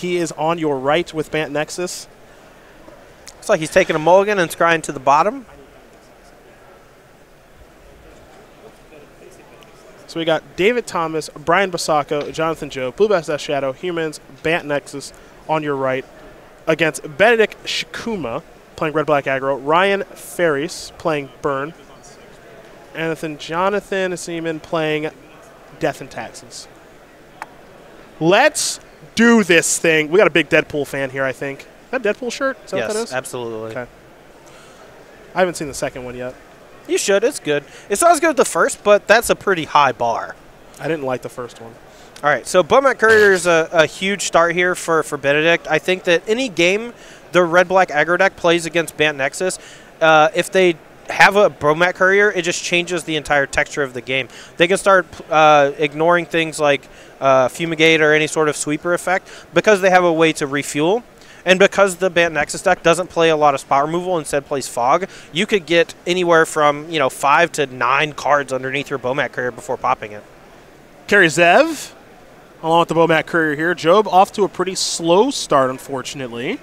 He is on your right with Bant Nexus. Looks like he's taking a mulligan and scrying to the bottom. So we got David Thomas, Brian Basoco, Jonathan Joe, Blue Bass Death Shadow, Humans, Bant Nexus on your right against Benedict Chukwuma playing Red Black Aggro, Ryan Ferries playing Burn, and then Jonathan Semeyn playing Death and Taxes. Let's do this thing. We got a big Deadpool fan here, I think. Is that a Deadpool shirt? Is that what that is? Absolutely. Okay. I haven't seen the second one yet. You should. It's good. It's not as good as the first, but that's a pretty high bar. I didn't like the first one. All right, so Bomat Courier is a huge start here for Benedict. I think that any game the Red-Black aggro deck plays against Bant Nexus, if they have a Bomat Courier, it just changes the entire texture of the game. They can start ignoring things like Fumigate or any sort of sweeper effect because they have a way to refuel. And because the Bant Nexus deck doesn't play a lot of spot removal, instead plays Fog, you could get anywhere from 5 to 9 cards underneath your Bomat Courier before popping it. Carry Zev, along with the Bomat Courier here. Job off to a pretty slow start, unfortunately.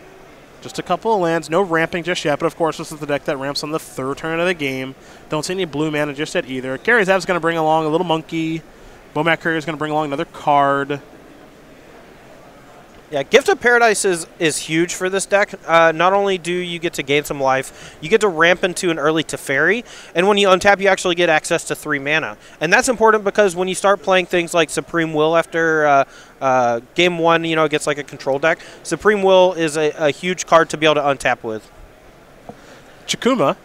Just a couple of lands, no ramping just yet, but of course this is the deck that ramps on the third turn of the game. Don't see any blue mana just yet either. Carry Zev's going to bring along a little monkey. Bomat Courier is going to bring along another card. Yeah, Gift of Paradise is huge for this deck. Not only do you get to gain some life, you get to ramp into an early Teferi, and when you untap, you actually get access to 3 mana. And that's important because when you start playing things like Supreme Will after Game 1, it gets like a control deck, Supreme Will is a huge card to be able to untap with. Chukwuma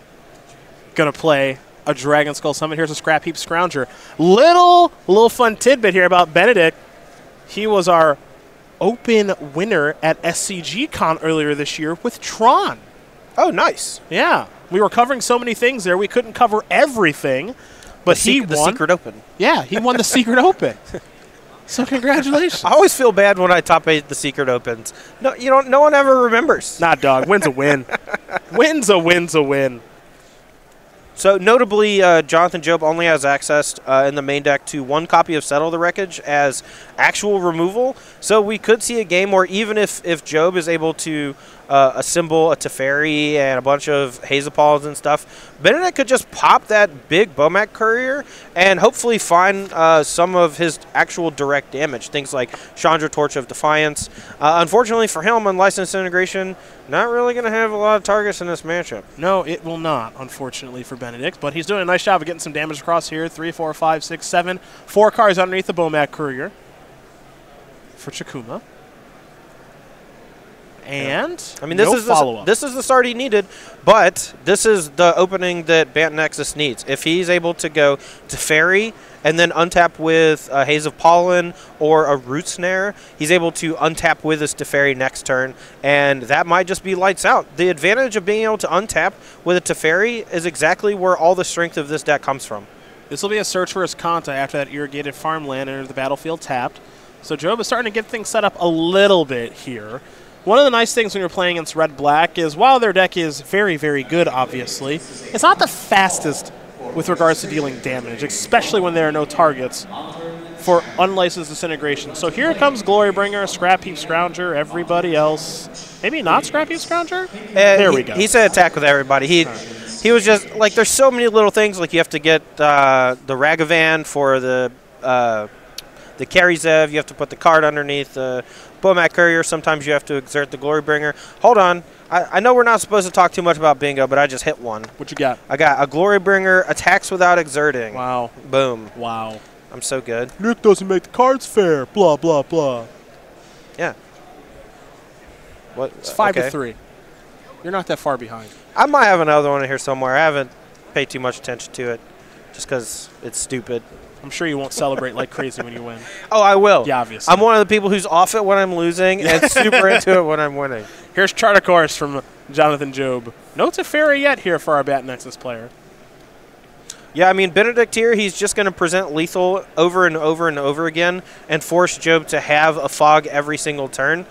going to play a Dragon Skull Summon. Here's a Scrap Heap Scrounger. Little fun tidbit here about Benedict. He was our open winner at SCGCon earlier this year with Tron. Oh, nice. Yeah. We were covering so many things there, we couldn't cover everything. But he won. The Secret Open. Yeah, he won the Secret Open. So congratulations. I always feel bad when I top 8 the Secret Opens. No, no one ever remembers. Nah, dog. Win's a win. Win's a win. So notably, Jonathan Job only has access in the main deck to 1 copy of Settle the Wreckage as actual removal. So we could see a game where even if Job is able to assemble a Teferi and a bunch of Hazapals and stuff, Benedict could just pop that big Bomat Courier and hopefully find some of his actual direct damage. Things like Chandra Torch of Defiance. Unfortunately for him, Unlicensed Integration, not really going to have a lot of targets in this matchup. No, it will not, unfortunately, for Benedict. But he's doing a nice job of getting some damage across here. 3, 4, 5, 6, 7. 4 cards underneath the Bomat Courier for Chukwuma. And I mean, this is the start he needed, but this is the opening that Bant Nexus needs. If he's able to go to Ferry and then untap with a Haze of Pollen or a Root Snare, he's able to untap with his Teferi next turn, and that might just be lights out. The advantage of being able to untap with a Teferi is exactly where all the strength of this deck comes from. This will be a search for his Kanta after that irrigated farmland entered the battlefield tapped. So Job is starting to get things set up a little bit here. One of the nice things when you're playing against Red-Black is while their deck is very, very good, obviously, it's not the fastest with regards to dealing damage, especially when there are no targets for unlicensed disintegration. So here comes Glorybringer, Scrap Heap Scrounger, everybody else. Maybe not Scrap Heap Scrounger? There we go. He said attack with everybody. He was just, like, there's so many little things, like you have to get the Ragavan for the Carry Zev, you have to put the card underneath the Bomat Courier. Sometimes you have to exert the Glorybringer. Hold on. I know we're not supposed to talk too much about bingo, but I just hit one. What you got? I got a Glorybringer, attacks without exerting. Wow. Boom. Wow. I'm so good. Nick doesn't make the cards fair. Blah, blah, blah. Yeah. What? It's 5 to 3. You're not that far behind. I might have another one in here somewhere. I haven't paid too much attention to it just because it's stupid. I'm sure you won't celebrate like crazy when you win. Oh, I will. Yeah, obviously. I'm one of the people who's off it when I'm losing and super into it when I'm winning. Here's Chart of Course from Jonathan Job. No Teferi yet here for our Bant Nexus player. Yeah, I mean, Benedict here, he's just going to present lethal over and over and over again and force Job to have a Fog every single turn.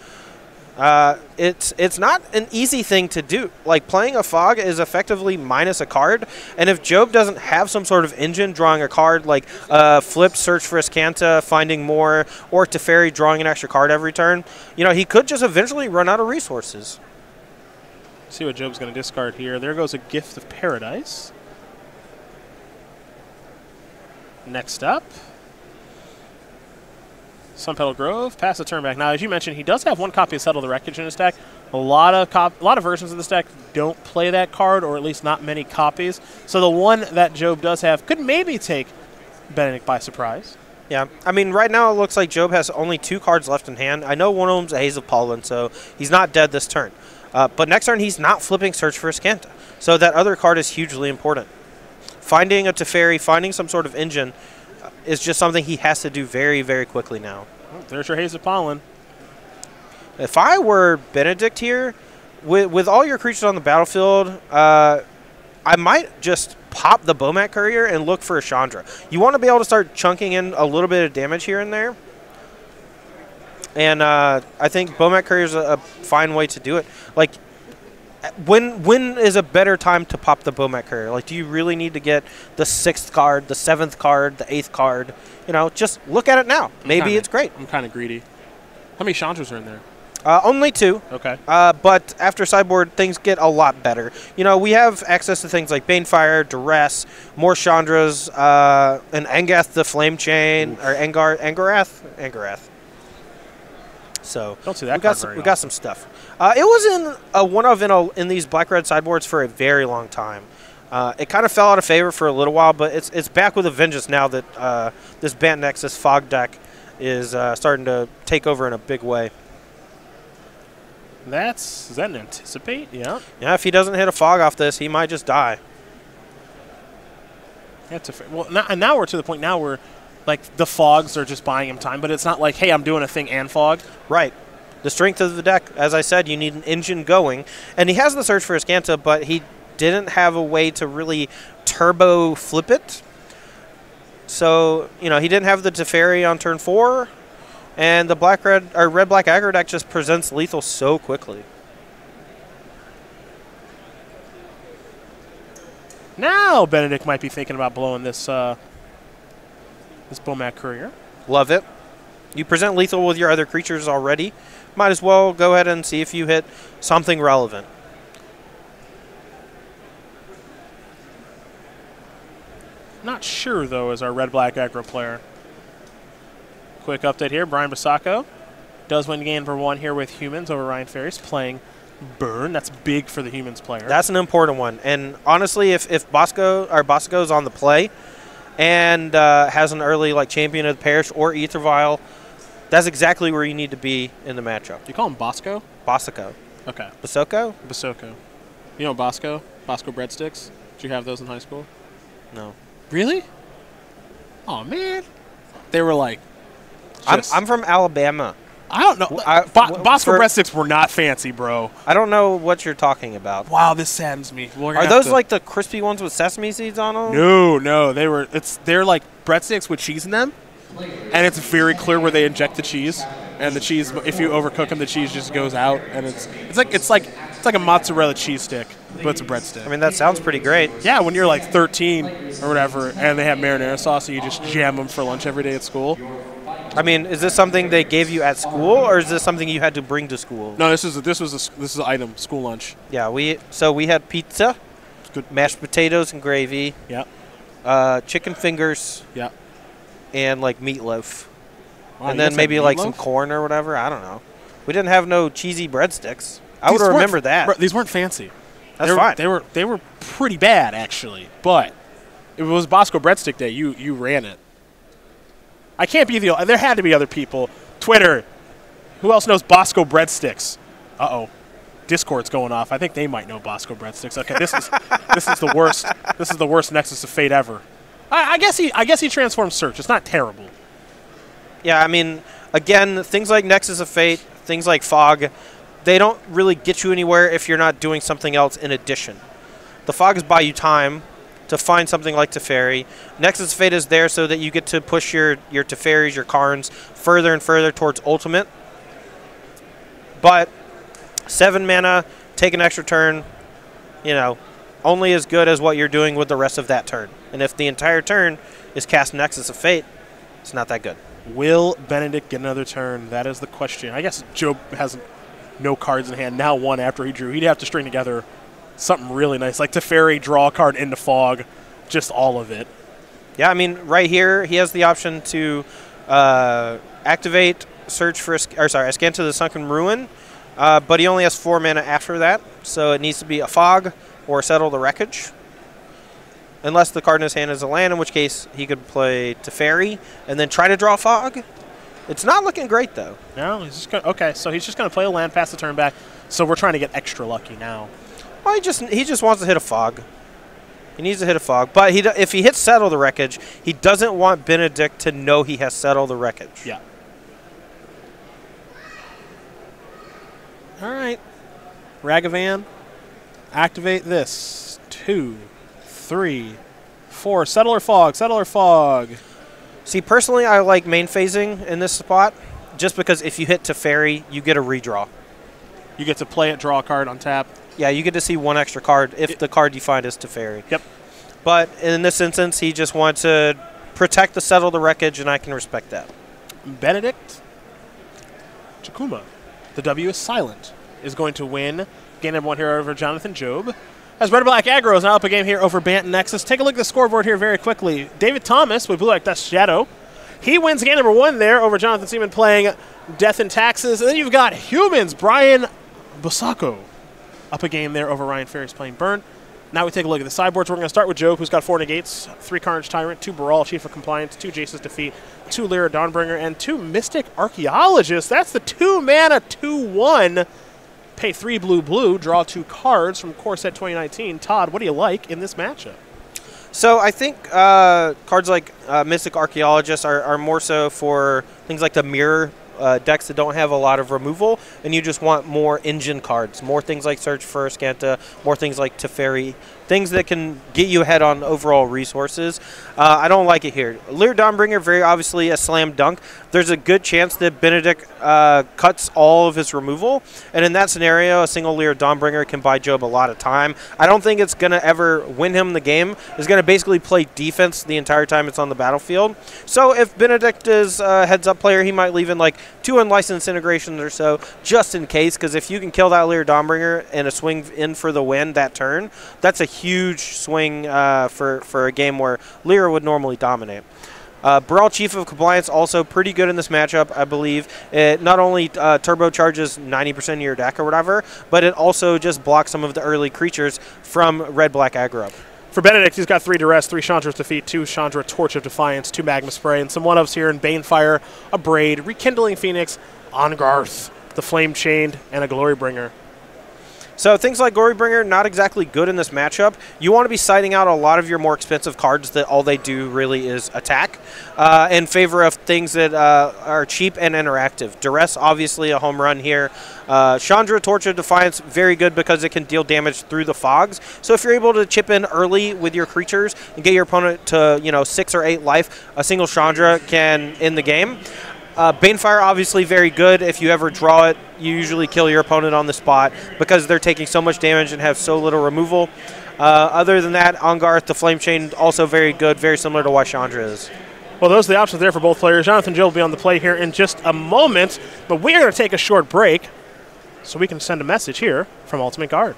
It's not an easy thing to do. Like, playing a Fog is effectively minus a card, and if Job doesn't have some sort of engine drawing a card, like flip, search for Iskanta, finding more, or Teferi drawing an extra card every turn, you know, he could just eventually run out of resources. See what Job's going to discard here. There goes a Gift of Paradise. Next up, Sunpetal Grove, pass the turn back. Now, as you mentioned, he does have one copy of Settle the Wreckage in his deck. A lot of versions of this deck don't play that card, or at least not many copies. So the one that Job does have could maybe take Benedict by surprise. Yeah, I mean, right now it looks like Job has only 2 cards left in hand. I know one of them's a Haze of Pollen, so he's not dead this turn. But next turn, he's not flipping Search for Iskanta. So that other card is hugely important. Finding a Teferi, finding some sort of engine is just something he has to do very, very quickly now. Oh, there's your Haze of Pollen. If I were Benedict here, with all your creatures on the battlefield, I might just pop the Bomat Courier and look for a Chandra. You want to be able to start chunking in a little bit of damage here and there. And I think Bomat Courier is a fine way to do it. Like, when is a better time to pop the Bomat Courier? Like, do you really need to get the 6th card, the 7th card, the 8th card? You know, just look at it now. Maybe it's great. I'm kind of greedy. How many Chandras are in there? Only 2. Okay. But after sideboard, things get a lot better. You know, we have access to things like Banefire, Duress, more Chandras, and Angath the Flame Chain, or Angarath. So don't see that we got some stuff. It was in a one-of in these black-red sideboards for a very long time. It kind of fell out of favor for a little while, but it's back with a vengeance now that this Bant Nexus Fog deck is starting to take over in a big way. Is that an Anticipate? Yeah. Yeah, if he doesn't hit a Fog off this, he might just die. Well, now we're to the point now where, like, the Fogs are just buying him time, but it's not like, hey, I'm doing a thing and Fog. Right. The strength of the deck, as I said, you need an engine going. And he has the Search for Iskanta, but he didn't have a way to really turbo flip it. So, you know, he didn't have the Teferi on turn 4. And the red-black aggro deck just presents lethal so quickly. Now Benedict might be thinking about blowing this this Bomat Courier. Love it. You present lethal with your other creatures already. Might as well go ahead and see if you hit something relevant. Not sure, though, as our red-black aggro player. Quick update here. Brian Basoco does win game for 1 here with humans over Ryan Ferries, playing Burn. That's big for the humans player. That's an important one. And honestly, if Basoco's on the play and has an early champion of the parish or Ether Vial, that's exactly where you need to be in the matchup. You call him Bosco? Basoco. Okay. Basoco? Basoco. You know Bosco? Bosco breadsticks? Did you have those in high school? No. Really? Oh, man. They were like... I'm from Alabama. I don't know. Bosco breadsticks were not fancy, bro. I don't know what you're talking about. Wow, this saddens me. Are those like the crispy ones with sesame seeds on them? No. They're like breadsticks with cheese in them, and it's very clear where they inject the cheese. And the cheese, if you overcook them, the cheese just goes out, and it's like a mozzarella cheese stick, but it's a breadstick. I mean, that sounds pretty great. Yeah, when you're like 13 or whatever, and they have marinara sauce, and you just jam them for lunch every day at school. I mean, is this something they gave you at school, or is this something you had to bring to school? No, this is an item, school lunch. Yeah, we had pizza, good, mashed potatoes and gravy. Yeah. Chicken fingers. Yeah. And meatloaf. Wow, and then maybe some corn or whatever. I don't know. We didn't have no cheesy breadsticks. I would remember that. These weren't fancy. That's fine. They were pretty bad actually, but it was Bosco breadstick day. You ran it. I can't be the. There had to be other people. Twitter. Who else knows Bosco breadsticks? Uh-oh. Discord's going off. I think they might know Bosco breadsticks. Okay, this is the worst. This is the worst Nexus of Fate ever. I guess he transforms Search. It's not terrible. Yeah, I mean, again, things like Nexus of Fate, things like Fog, they don't really get you anywhere if you're not doing something else in addition. The Fogs buy you time to find something like Teferi. Nexus of Fate is there so that you get to push your Teferis, your Karns, further and further towards Ultimate. But 7 mana, take an extra turn, you know, only as good as what you're doing with the rest of that turn. And if the entire turn is cast Nexus of Fate, it's not that good. Will Benedict get another turn? That is the question. I guess Joe has no cards in hand, now one after he drew. He'd have to string together something really nice, like Teferi, draw a card into Fog, just all of it. Yeah, I mean, right here, he has the option to activate, search for, Ascanta the Sunken Ruin, but he only has 4 mana after that, so it needs to be a Fog or Settle the Wreckage. Unless the card in his hand is a land, in which case he could play Teferi and then try to draw Fog. It's not looking great, though. No, he's just gonna, okay, so he's just going to play a land, pass the turn back, so we're trying to get extra lucky now. Well, he just wants to hit a Fog. He needs to hit a Fog. But if he hits Settle the Wreckage, he doesn't want Benedict to know he has Settle the Wreckage. Yeah. All right. Ragavan, activate this. 2, 3, 4. Settle or Fog, Settle or Fog. See, personally, I like main phasing in this spot, just because if you hit Teferi, you get a redraw. You get to play it, draw a card on tap. Yeah, you get to see 1 extra card if the card you find is Teferi. Yep. But in this instance, he just wants to protect the Settle the Wreckage, and I can respect that. Benedict Chukwuma, the W is silent, is going to win game number 1 here over Jonathan Job. As Red Black Aggro is now up a game here over Bantam Nexus. Take a look at the scoreboard here very quickly. David Thomas with Blue Black Dust Shadow. He wins game number 1 there over Jonathan Seaman playing Death and Taxes. And then you've got Humans, Brian Basoco up a game there over Ryan Ferries playing Burn. Now we take a look at the sideboards. We're going to start with Job, who's got 4 Negates, 3 Carnage Tyrant, 2 Baral, Chief of Compliance, 2 Jace's Defeat, 2 Lyra Dawnbringer, and 2 Mystic Archaeologists. That's the 2-mana 2-1. Pay 3 blue, draw 2 cards from Core Set 2019. Todd, what do you like in this matchup? So I think cards like Mystic Archaeologists are more so for things like the mirror decks that don't have a lot of removal, and you just want more engine cards, more things like Search for Ascanta, more things like Teferi, things that can get you ahead on overall resources. I don't like it here. Lyra Dawnbringer, very obviously a slam dunk. There's a good chance that Benedict cuts all of his removal, and in that scenario, a single Lyra Dawnbringer can buy Job a lot of time. I don't think it's going to ever win him the game. It's going to basically play defense the entire time it's on the battlefield. So if Benedict is a heads-up player, he might leave in like 2 unlicensed integrations or so, just in case, because if you can kill that Lyra Dawnbringer and a swing in for the win that turn, that's a huge swing for a game where Lyra would normally dominate. Baral, Chief of Compliance, also pretty good in this matchup, I believe. It not only turbocharges 90% of your deck or whatever, but it also just blocks some of the early creatures from Red-Black aggro. For Benedict, he's got 3 Duress, 3 Chandra's Defeat, 2 Chandra Torch of Defiance, 2 Magma Spray, and some one-ups here in Banefire, a Braid, Rekindling Phoenix, Ongarth, the Flame Chained, and a Glorybringer. So things like Glorybringer, not exactly good in this matchup. You want to be siding out a lot of your more expensive cards that all they do really is attack in favor of things that are cheap and interactive. Duress, obviously a home run here. Chandra, Torch of Defiance, very good because it can deal damage through the fogs. So if you're able to chip in early with your creatures and get your opponent to 6 or 8 life, a single Chandra can end the game. Banefire, obviously very good. If you ever draw it, you usually kill your opponent on the spot because they're taking so much damage and have so little removal. Other than that, Ongarth, the Flame Chain, also very good, very similar to what Chandra is. Well, those are the options there for both players. Jonathan Joe will be on the play here in just a moment, but we are going to take a short break so we can send a message here from Ultimate Guard.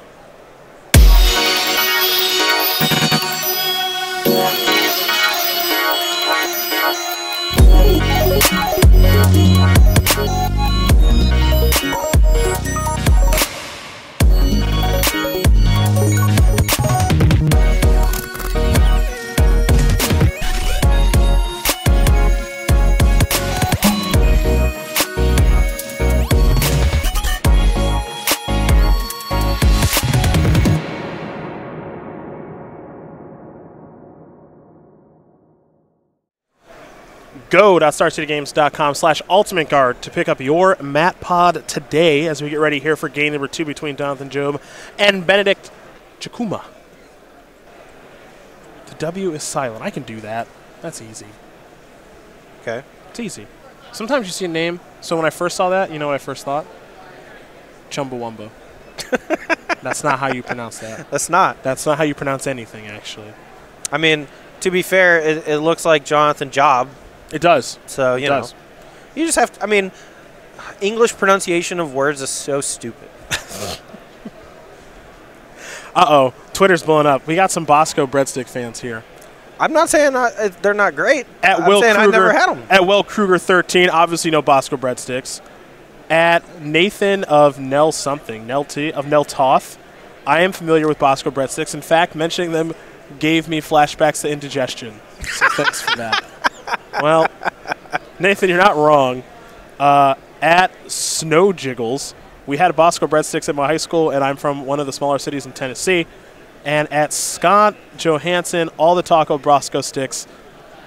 Go.StarCityGames.com/UltimateGuard to pick up your Mat Pod today as we get ready here for game number 2 between Jonathan Job and Benedict Chukwuma. The W is silent. I can do that. That's easy. Okay. It's easy. Sometimes you see a name. So when I first saw that, you know what I first thought? Chumbawamba. That's not how you pronounce that. That's not. That's not how you pronounce anything, actually. I mean, to be fair, it looks like Jonathan Job. It does. So, you know. You just have to, I mean, English pronunciation of words is so stupid. Uh-oh. Twitter's blowing up. We got some Basoco breadstick fans here. I'm not saying they're not great. I'm saying I never had them. At Will Kruger 13, obviously no Basoco breadsticks. At Nathan of Nell something, Nell T of Nell Toth, I am familiar with Basoco breadsticks. In fact, mentioning them gave me flashbacks to indigestion. So thanks for that. Well, Nathan, you're not wrong. At Snow Jiggles, we had Basoco breadsticks at my high school, and I'm from one of the smaller cities in Tennessee. And at Scott Johansson, all the Taco Basoco sticks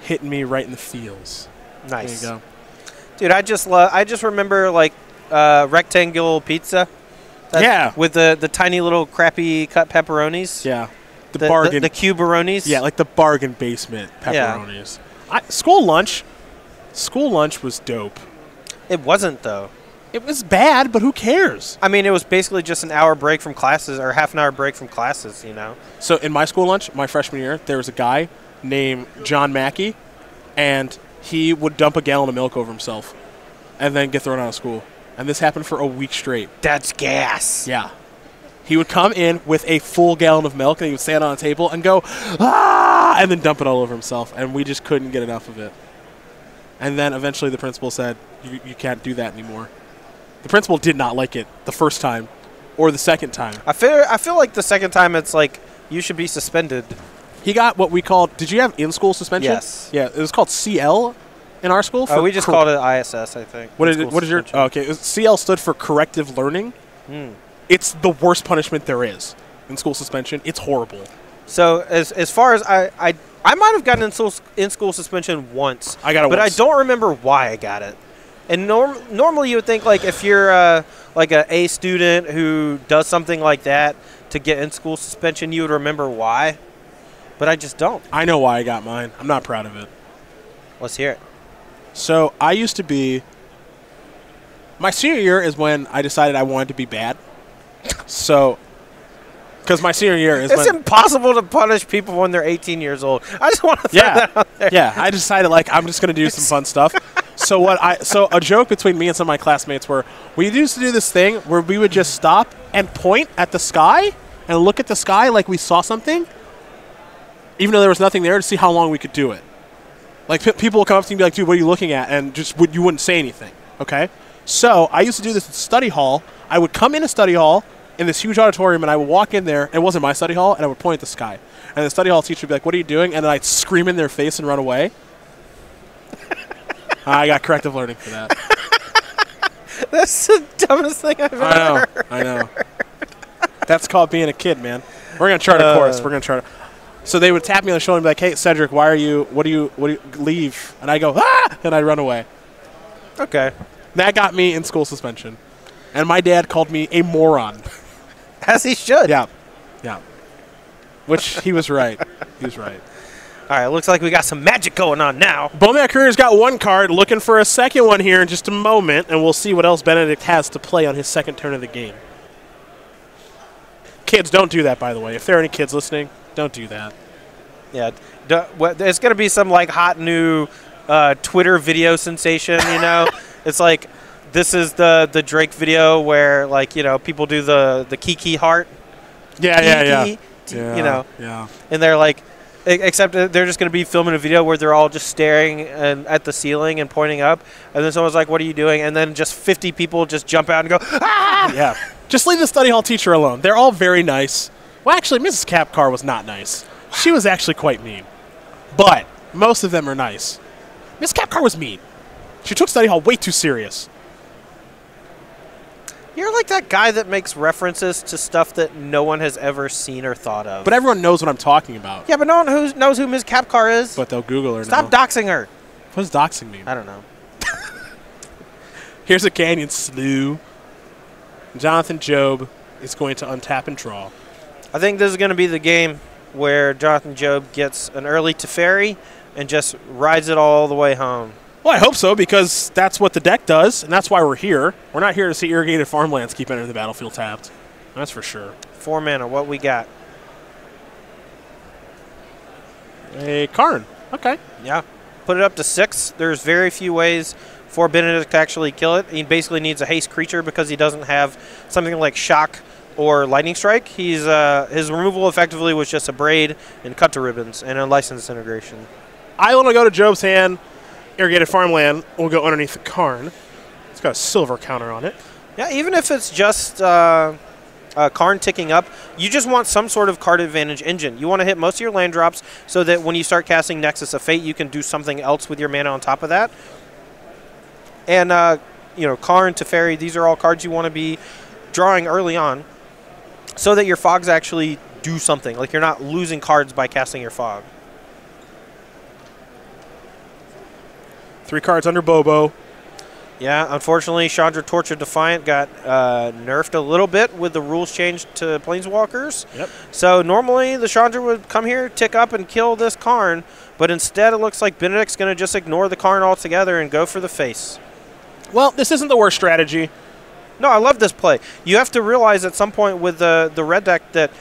hitting me right in the feels. Nice. There you go. Dude, I just remember, like, rectangle pizza. Yeah. With the tiny little crappy cut pepperonis. Yeah. The bargain. The cuberonis. Yeah, like the bargain basement pepperonis. Yeah. School lunch was dope. It wasn't, though. It was bad, but who cares? I mean, it was basically just an hour break from classes or half an hour break from classes, you know. So in my school lunch, my freshman year, there was a guy named John Mackey, and he would dump a gallon of milk over himself and then get thrown out of school. And this happened for a week straight. That's gas. Yeah. He would come in with a full gallon of milk, and he would stand on a table and go, ah, and then dump it all over himself. And we just couldn't get enough of it. And then eventually the principal said, you can't do that anymore. The principal did not like it the first time or the second time. I feel like the second time it's like you should be suspended. He got what we called, did you have in-school suspension? Yes. Yeah, it was called CL in our school. We just called it ISS, I think. What is your, okay, CL stood for corrective learning. It's the worst punishment there is in school suspension. It's horrible. So as far as I might have gotten in-school suspension once. I got it but once. I don't remember why I got it. And normally you would think, like, if you're like an A student who does something like that to get in-school suspension, you would remember why. But I just don't. I know why I got mine. I'm not proud of it. Let's hear it. So I used to be – my senior year is when I decided I wanted to be bad. So – because my senior year is it's impossible to punish people when they're 18 years old. I just want to throw that out there. Yeah, I decided, like, I'm just going to do some fun stuff. So a joke between me and some of my classmates were we used to do this thing where we would just stop and point at the sky and look at the sky like we saw something, even though there was nothing there, to see how long we could do it. Like, people would come up to me and be like, dude, what are you looking at? And you wouldn't say anything, okay? So I used to do this in study hall. I would come in a study hall in this huge auditorium, and I would walk in there, and it wasn't my study hall, and I would point at the sky. And the study hall teacher would be like, what are you doing? And then I'd scream in their face and run away. I got corrective learning for that. That's the dumbest thing I've ever heard. I know. That's called being a kid, man. We're going to chart a course. We're going to chart So they would tap me on the shoulder and be like, hey, Cedric, what do you leave? And I go, ah! And I'd run away. Okay. That got me in school suspension. And my dad called me a moron. As he should. Yeah. Which he was right. He was right. All right, looks like we got some magic going on now. Bowman Courier's got one card, looking for a second one here in just a moment, and we'll see what else Benedict has to play on his second turn of the game. Kids, don't do that, by the way. If there are any kids listening, don't do that. Yeah, it's going to be some, like, hot new Twitter video sensation, you know? It's like, this is the Drake video where, like, you know, people do the Kiki heart. Yeah. You know? Yeah. And they're like, except they're just going to be filming a video where they're all just staring at the ceiling and pointing up. And then someone's like, what are you doing? And then just 50 people just jump out and go, ah! Yeah. Just leave the study hall teacher alone. They're all very nice. Well, actually, Mrs. Capcar was not nice. She was actually quite mean. But most of them are nice. Mrs. Capcar was mean. She took study hall way too serious. You're like that guy that makes references to stuff that no one has ever seen or thought of. But everyone knows what I'm talking about. Yeah, but no one knows who Ms. Capcar is. But they'll Google her Stop now. doxing her. What does doxing mean? I don't know. Here's a Canyon slew. Jonathan Job is going to untap and draw. I think this is going to be the game where Jonathan Job gets an early Teferi and just rides it all the way home. Well, I hope so, because that's what the deck does, and that's why we're here. We're not here to see irrigated farmlands keep entering the battlefield tapped. That's for sure. 4 mana. What we got? A Karn. Okay. Yeah. Put it up to 6. There's very few ways for Benedict to actually kill it. He basically needs a haste creature because he doesn't have something like Shock or Lightning Strike. His removal effectively was just a Braid and Cut to Ribbons and a License Integration. I want to go to Job's hand. Irrigated Farmland will go underneath the Karn. It's got a silver counter on it. Yeah, even if it's just Karn ticking up, you just want some sort of card advantage engine. You want to hit most of your land drops so that when you start casting Nexus of Fate, you can do something else with your mana on top of that. And, Karn, Teferi, these are all cards you want to be drawing early on so that your fogs actually do something. Like, you're not losing cards by casting your fog. 3 cards under Bobo. Yeah, unfortunately, Chandra Tortured Defiant got nerfed a little bit with the rules changed to Planeswalkers. Yep. So normally the Chandra would come here, tick up, and kill this Karn, but instead it looks like Benedict's going to just ignore the Karn altogether and go for the face. Well, this isn't the worst strategy. No, I love this play. You have to realize at some point with the red deck that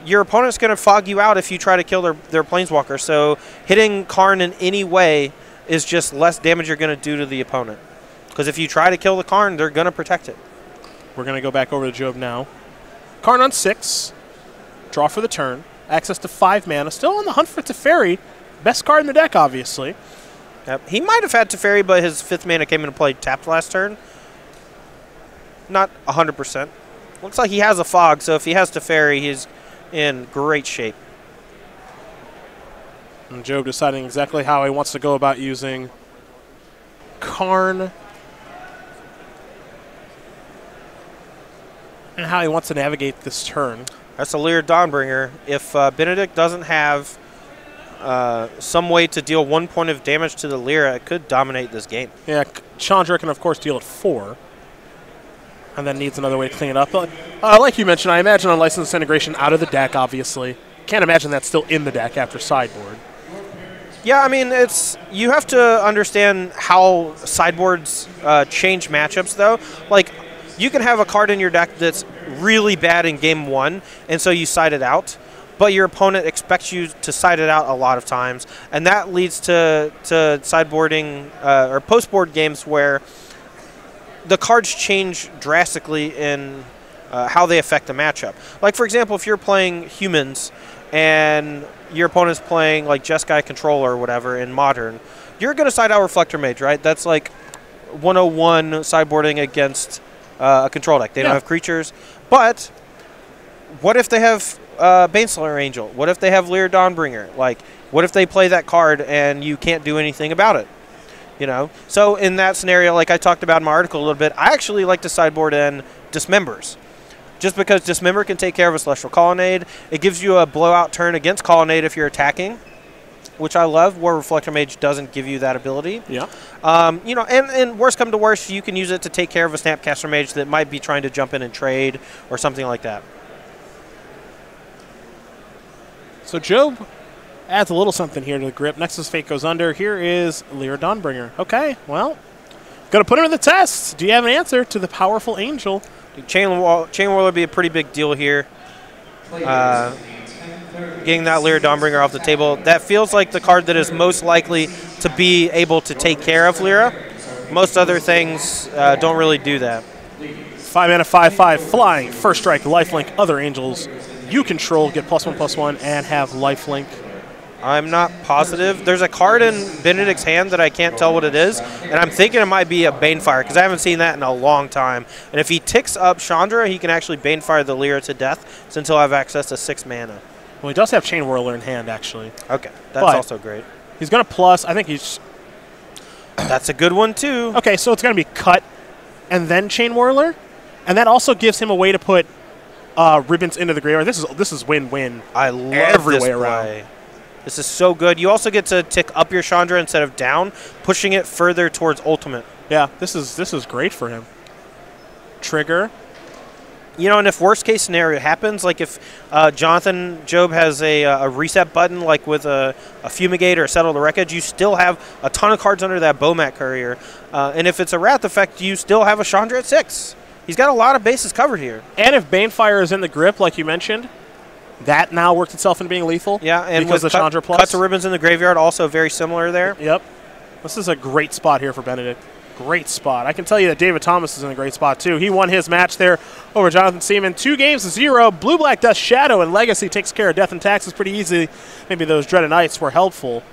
your opponent's going to fog you out if you try to kill their Planeswalker. So hitting Karn in any way is just less damage you're going to do to the opponent. Because if you try to kill the Karn, they're going to protect it. We're going to go back over to Job now. Karn on 6. Draw for the turn. Access to 5 mana. Still on the hunt for Teferi. Best card in the deck, obviously. Yep. He might have had Teferi, but his 5th mana came into play tapped last turn. Not 100%. Looks like he has a fog, so if he has Teferi, he's in great shape. And Job deciding exactly how he wants to go about using Karn and how he wants to navigate this turn. That's a Lyra Dawnbringer. If Benedict doesn't have some way to deal 1 point of damage to the Lyra, it could dominate this game. Yeah, Chandra can, of course, deal it 4. And then needs another way to clean it up. But, like you mentioned, I imagine on License Integration out of the deck, obviously. Can't imagine that's still in the deck after sideboard. Yeah, I mean, you have to understand how sideboards change matchups, though. Like, you can have a card in your deck that's really bad in game 1, and so you side it out. But your opponent expects you to side it out a lot of times, and that leads to sideboarding or post-board games where the cards change drastically in how they affect the matchup. Like, for example, if you're playing humans and your opponent's playing like Jeskai Controller or whatever in Modern, you're going to side out Reflector Mage, right? That's like 101 sideboarding against a control deck. They don't have creatures. But what if they have Baneslayer Angel? What if they have Lyra Dawnbringer? Like, what if they play that card and you can't do anything about it? You know? So in that scenario, like I talked about in my article a little bit, I actually like to sideboard in Dismembers. Just because Dismember can take care of a Celestial Colonnade. It gives you a blowout turn against Colonnade if you're attacking, which I love, where Reflector Mage doesn't give you that ability. Yeah. And worst come to worst, you can use it to take care of a Snapcaster Mage that might be trying to jump in and trade or something like that. So Job adds a little something here to the grip. Nexus Fate goes under. Here is Lyra Dawnbringer. Okay, well, going to put him in the test. Do you have an answer to the powerful angel? Chain Whirler would be a pretty big deal here. Getting that Lyra Dawnbringer off the table. That feels like the card that is most likely to be able to take care of Lyra. Most other things don't really do that. 5 mana, 5/5, flying, first strike, lifelink, other angels you control, get +1/+1, and have lifelink. I'm not positive. There's a card in Benedict's hand that I can't tell what it is, and I'm thinking it might be a Banefire, because I haven't seen that in a long time. And if he ticks up Chandra, he can actually Banefire the Lyra to death, since he'll have access to 6 mana. Well, he does have Chain Whirler in hand, actually. Okay, that's also great. He's going to plus, I think he's... That's a good one, too. Okay, so it's going to be Cut and then Chain Whirler, and that also gives him a way to put Ribbons into the graveyard. This is win-win. I love every this way play. around. This is so good. You also get to tick up your Chandra instead of down, pushing it further towards ultimate. Yeah, this is great for him. Trigger. You know, and if worst case scenario happens, like if Jonathan Job has a reset button, like with a Fumigate or a Settle the Wreckage, you still have a ton of cards under that Bomat Courier. And if it's a Wrath effect, you still have a Chandra at 6. he's got a lot of bases covered here. And if Banefire is in the grip, like you mentioned, that now worked itself into being lethal. Yeah, and because with the Chandra Plus. Cuts of Ribbons in the graveyard, also very similar there. Yep. This is a great spot here for Benedict. Great spot. I can tell you that David Thomas is in a great spot, too. He won his match there over Jonathan Semeyn. 2-0. Blue-Black Dust Shadow and Legacy takes care of Death and Taxes pretty easy. Maybe those Dreaded Knights were helpful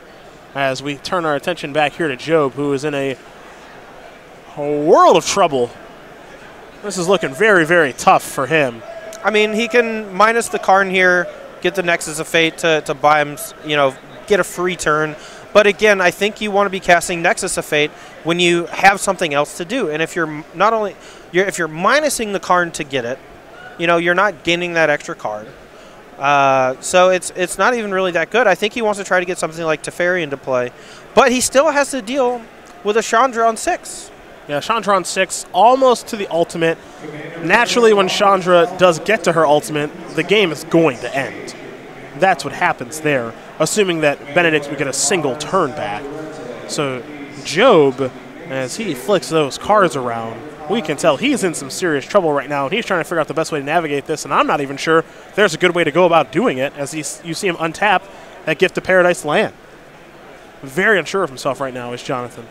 as we turn our attention back here to Job, who is in a world of trouble. This is looking very, very tough for him. I mean, he can minus the Karn here, get the Nexus of Fate to buy him, get a free turn. But again, I think you want to be casting Nexus of Fate when you have something else to do. And if you're if you're minusing the Karn to get it, you're not gaining that extra card. So it's not even really that good. I think he wants to try to get something like Teferi into play, but he still has to deal with a Chandra on 6. Yeah, Chandra on 6, almost to the ultimate. Naturally, when Chandra does get to her ultimate, the game is going to end. That's what happens there, assuming that Benedict would get a single turn back. So Job, as he flicks those cards around, we can tell he's in some serious trouble right now, and he's trying to figure out the best way to navigate this, and I'm not even sure there's a good way to go about doing it, as you see him untap that Gift of Paradise land. Very unsure of himself right now is Jonathan.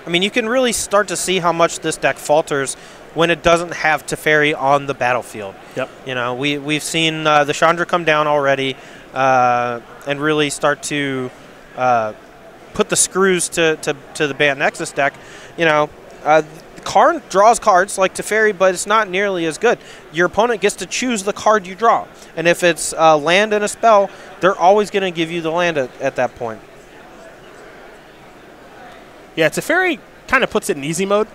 I mean, you can really start to see how much this deck falters when it doesn't have Teferi on the battlefield. Yep. We've seen the Chandra come down already and really start to put the screws to the Bant Nexus deck. Karn draws cards like Teferi, but it's not nearly as good. Your opponent gets to choose the card you draw. And if it's a land and a spell, they're always going to give you the land at that point. Yeah, Teferi kind of puts it in easy mode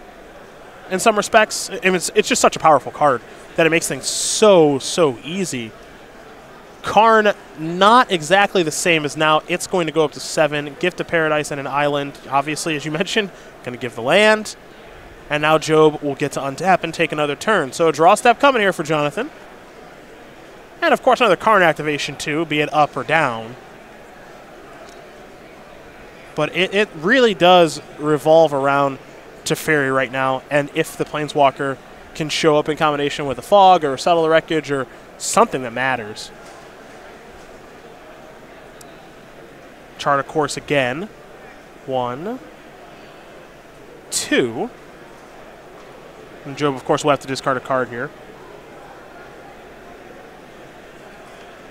in some respects. It's just such a powerful card that it makes things so easy. Karn, not exactly the same as now. It's going to go up to 7. Gift of Paradise and an island, obviously, as you mentioned, going to give the land. And now Job will get to untap and take another turn. So a draw step coming here for Jonathan. And, of course, another Karn activation, too, be it up or down. But it really does revolve around Teferi right now, and if the Planeswalker can show up in combination with a Fog or Settle the Wreckage or something that matters. Chart a course again. 1, 2. And Job, of course, will have to discard a card here.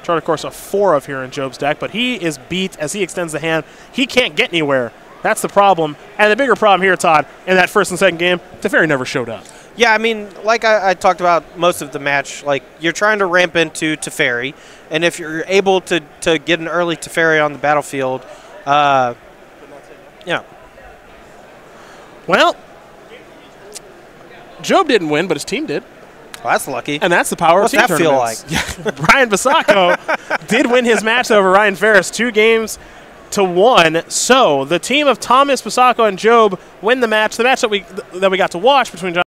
Chart, of course, a 4 of here in Job's deck, but he is beat as he extends the hand. He can't get anywhere. That's the problem. And the bigger problem here, Todd, in that first and second game, Teferi never showed up. Yeah, I mean, like I talked about most of the match, like you're trying to ramp into Teferi, and if you're able to get an early Teferi on the battlefield, Well, Job didn't win, but his team did. Well, that's lucky. And that's the power of team tournaments. What's that feel like? Brian Basoco did win his match over Ryan Ferris 2-1. So the team of Thomas, Basoco, and Job win the match. The match that we got to watch between John